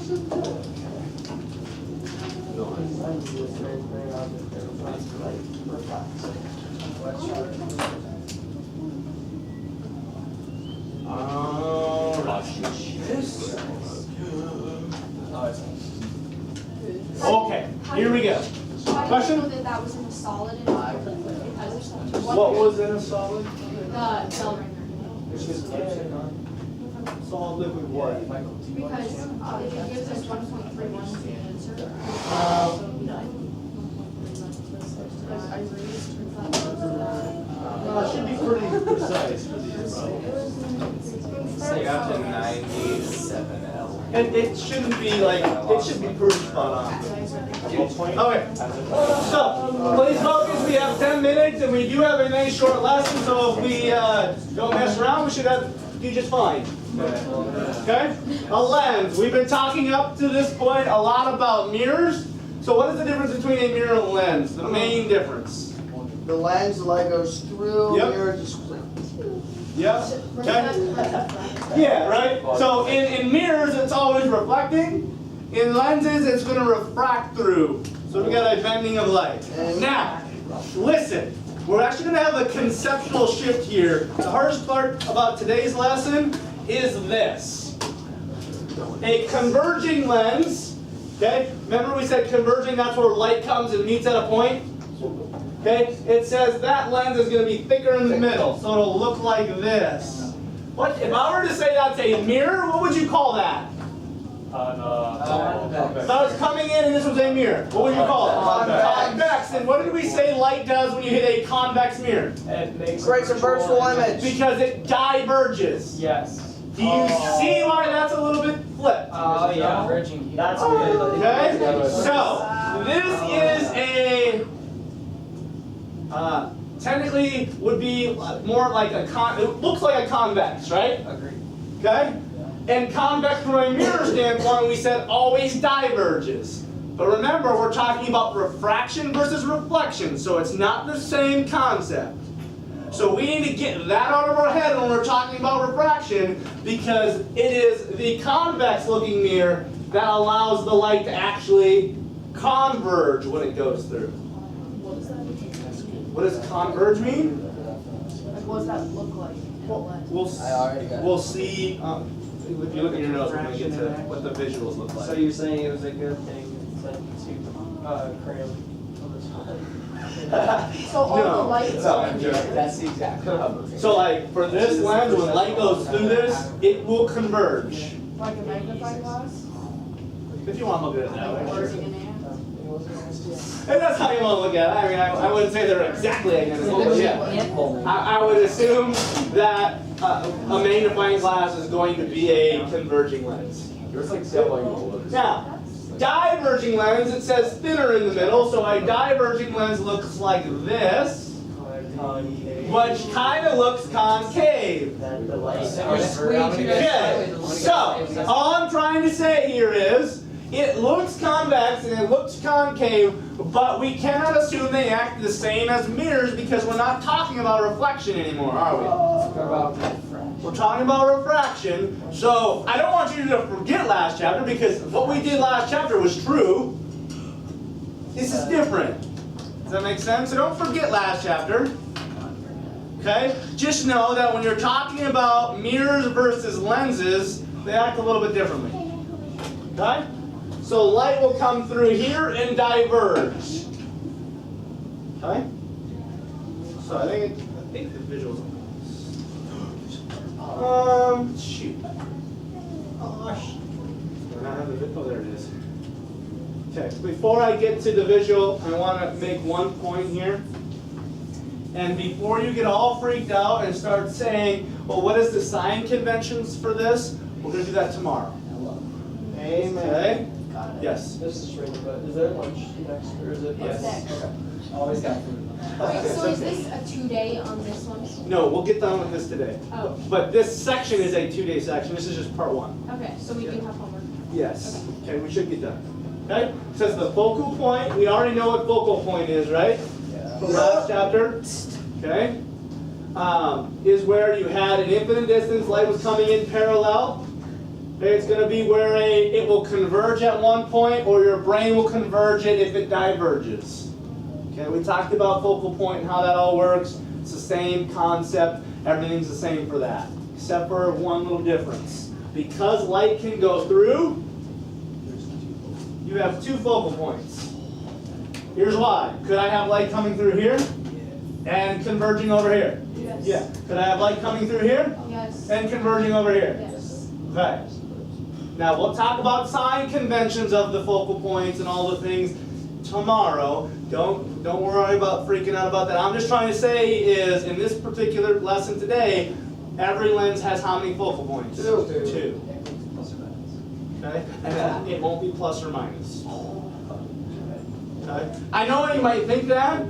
Okay, here we go. Question? That was in a solid and not a liquid. What was in a solid? The bell ringer. Solid liquid what? Because if it gives us 1.31 as the answer. It should be pretty precise for these problems. Say up to 97 L. And it shouldn't be like, it should be pretty spot on. Okay, so please focus. We have 10 minutes and we do have a nice short lesson, so if we don't mess around, we should do just fine. Okay? A lens. We've been talking up to this point a lot about mirrors. So what is the difference between a mirror and a lens? The main difference. The lens, the light goes through, Yep. mirror just. Yep. Okay. Yeah, right? So in mirrors, it's always reflecting. In lenses, it's going to refract through. So we got a bending of light. Now, listen. We're actually going to have a conceptual shift here. The hardest part about today's lesson is this. A converging lens, okay? Remember we said converging, that's where light comes and meets at a point? Okay? It says that lens is going to be thicker in the middle, so it'll look like this. What, if I were to say that's a mirror, what would you call that? If I was coming in and this was a mirror, what would you call it? Convex. And what did we say light does when you hit a convex mirror? It makes Creates a virtual image. Because it diverges. Yes. Do you see why that's a little bit flipped? Oh, yeah. That's good. Okay? So, this is a, technically would be more like a it looks like a convex, right? Agreed. Okay? And convex from a mirror standpoint, we said always diverges. But remember, we're talking about refraction versus reflection, so it's not the same concept. So we need to get that out of our head when we're talking about refraction, because it is the convex looking mirror that allows the light to actually converge when it goes through. What does that mean? What does converge mean? What does that look like? We'll see. If you look at your notes, we're going to get to what the visuals look like. So you're saying it was a good thing to cram So all the lights are in here. That's exactly how So like for this lens, when light goes through this, it will converge. Like a magnifying glass? If you want to look at it that way. Or an And that's how you want to look at it. I mean, I wouldn't say they're exactly identical, but yeah. I would assume that a magnifying glass is going to be a converging lens. Yours like so Now, diverging lens, it says thinner in the middle, so a diverging lens looks like this, which kind of looks concave. Okay, so all I'm trying to say here is, it looks convex and it looks concave, but we cannot assume they act the same as mirrors because we're not talking about reflection anymore, are we? We're talking about refraction. So I don't want you to forget last chapter because what we did last chapter was true. This is different. Does that make sense? So don't forget last chapter. Okay? Just know that when you're talking about mirrors versus lenses, they act a little bit differently. Okay? So light will come through here and diverge. Okay? So I think the visuals. Shoot. Oh, there it is. Okay, before I get to the visual, I want to make one point here. And before you get all freaked out and start saying, well, what is the sign conventions for this? We're going to do that tomorrow. Amen. Okay? Yes. This is right, but is there lunch next, or is it? Yes. Okay. Always got food. Wait, so is this a 2-day on this one? No, we'll get done with this today. Oh. But this section is a 2-day section. This is just part 1. Okay, so we do have homework. Yes. Okay, we should get done. Okay? It says the focal point. We already know what focal point is, right? Yeah. From last chapter. Okay? Is where you had an infinite distance. Light was coming in parallel. Okay, it's going to be where it will converge at one point, or your brain will converge it if it diverges. Okay, we talked about focal point and how that all works. It's the same concept. Everything's the same for that, except for one little difference. Because light can go through, you have two focal points. Here's why. Could I have light coming through here and converging over here? Yes. Yeah. Could I have light coming through here Yes. and converging over here? Yes. Okay. Now we'll talk about sign conventions of the focal points and all the things tomorrow. Don't worry about freaking out about that. I'm just trying to say is in this particular lesson today, every lens has how many focal points? Two. Okay? And it won't be plus or minus. Okay? I know you might think that,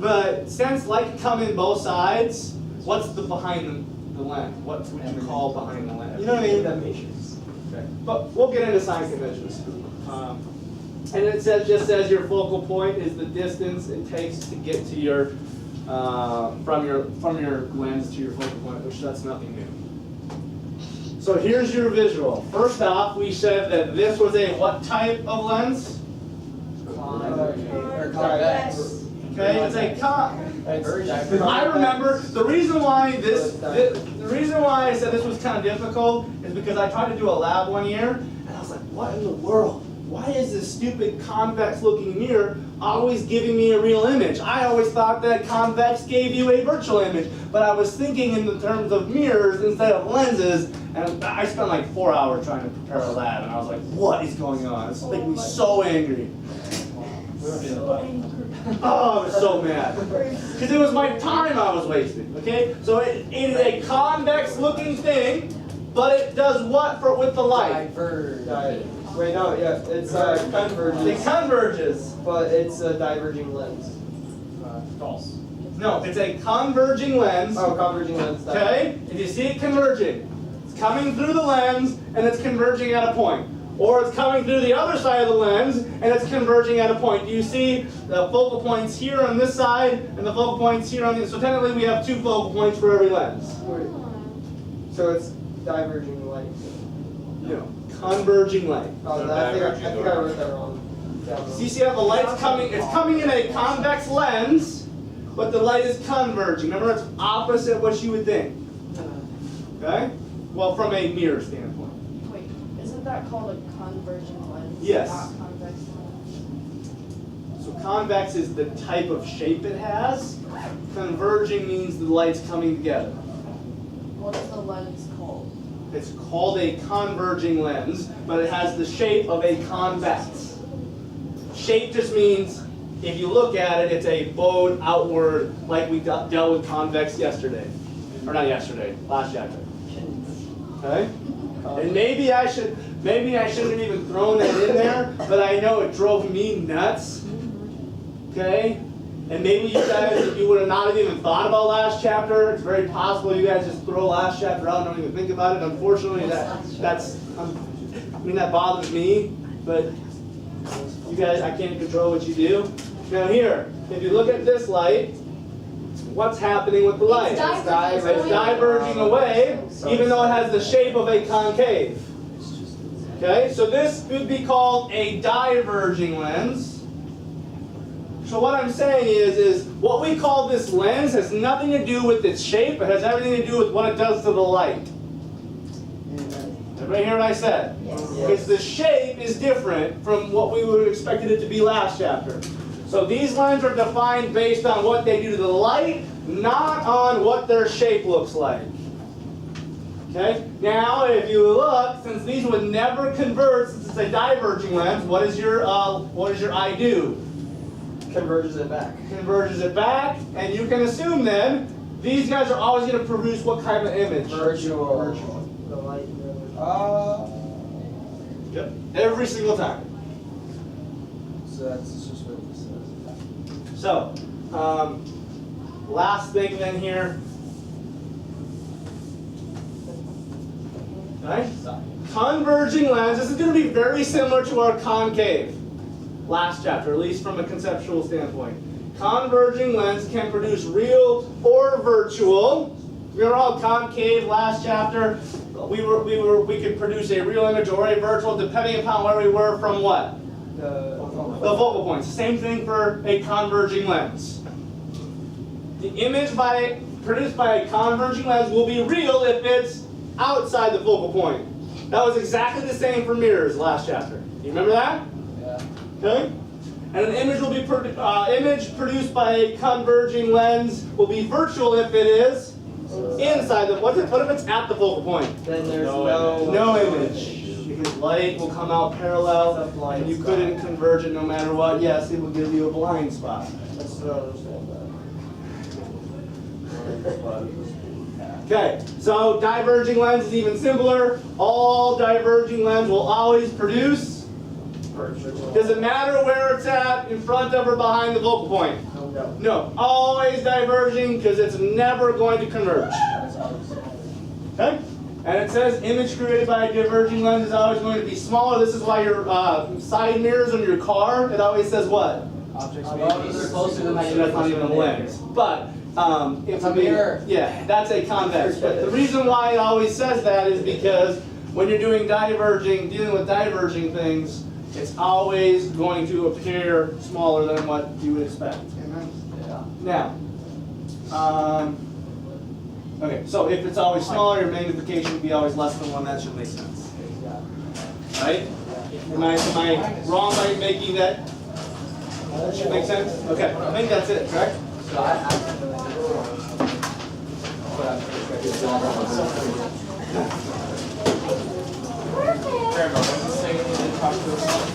but since light can come in both sides, what's the behind the lens? What would you call behind the lens? You know what I mean? That matrix. Okay. But we'll get into sign conventions. And it just says your focal point is the distance it takes to get to your from your lens to your focal point, which that's nothing new. So here's your visual. First off, we said that this was a what type of lens? Convex. Okay, it's a I remember the reason why the reason why I said this was kind of difficult is because I tried to do a lab one year and I was like, what in the world? Why is this stupid convex looking mirror always giving me a real image? I always thought that convex gave you a virtual image, but I was thinking in the terms of mirrors instead of lenses, and I spent like 4 hours trying to prepare a lab, and I was like, what is going on? It's making me so angry. Oh, I was so mad. Because it was my time I was wasting, okay? So it is a convex looking thing, but it does what with the light? Wait, no, yeah, it's converges. It converges. But it's a diverging lens. False. No, it's a converging lens. Oh, converging lens. Okay? If you see it converging, it's coming through the lens and it's converging at a point. Or it's coming through the other side of the lens and it's converging at a point. Do you see the focal points here on this side and the focal points here on the so technically we have two focal points for every lens. So it's diverging light. No. Converging light. Oh, no, I think I wrote that wrong. So you see how the light's coming, it's coming in a convex lens, but the light is converging. Remember, it's opposite what you would think. Okay? Well, from a mirror standpoint. Wait, isn't that called a convergent lens? Yes. Not convex lens? So convex is the type of shape it has. Converging means the light's coming together. What's the lens called? It's called a converging lens, but it has the shape of a convex. Shape just means, if you look at it, it's a bowed outward, like we dealt with convex yesterday. Or not yesterday, last chapter. Okay? And maybe I shouldn't have even thrown that in there, but I know it drove me nuts. Okay? And maybe you guys, if you would have not even thought about last chapter, it's very possible you guys just throw last chapter out and don't even think about it. Unfortunately, that bothers me, but you guys, I can't control what you do. Now here, if you look at this light, what's happening with the light? It's diverging away, even though it has the shape of a concave. Okay, so this would be called a diverging lens. So what I'm saying is what we call this lens has nothing to do with its shape. It has everything to do with what it does to the light. Everybody hear what I said? Yes. Because the shape is different from what we would have expected it to be last chapter. So these lenses are defined based on what they do to the light, not on what their shape looks like. Okay? Now, if you look, since these would never converge, since it's a diverging lens, what does your eye do? Converges it back. Converges it back, and you can assume then these guys are always going to produce what kind of image? Virtual. The light. Yep. Every single time. So that's just what this says. So, last thing then here. Right? Converging lens. This is going to be very similar to our concave. Last chapter, at least from a conceptual standpoint. Converging lens can produce real or virtual. We were all concave last chapter. we could produce a real image or a virtual depending upon where we were from what? The focal points. Same thing for a converging lens. The image produced by a converging lens will be real if it's outside the focal point. That was exactly the same for mirrors last chapter. You remember that? Yeah. Okay. And an image will be image produced by a converging lens will be virtual if it is inside the. What if it's at the focal point? Then there's No image, because light will come out parallel, and you couldn't converge it no matter what. Yes, it will give you a blind spot. Let's understand that. Okay, so diverging lens is even simpler. All diverging lens will always produce. Does it matter where it's at, in front of or behind the focal point? No. No, always diverging because it's never going to converge. Okay? And it says image created by a diverging lens is always going to be smaller. This is why your side mirrors on your car, it always says what? Objects may be closer than Actually, that's not even a lens. But it's a mirror. Yeah, that's a convex. But the reason why it always says that is because when you're doing dealing with diverging things, it's always going to appear smaller than what you would expect. Yeah. Now, okay, so if it's always smaller, your magnification would be always less than 1. That should make sense. Right? Am I wrong by making that? That should make sense? Okay, I think that's it, correct?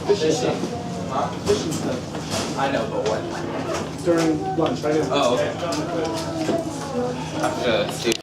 Fishing stuff. Huh? Fishing stuff. I know, but what? During lunch, right now. Oh, okay. I have to see.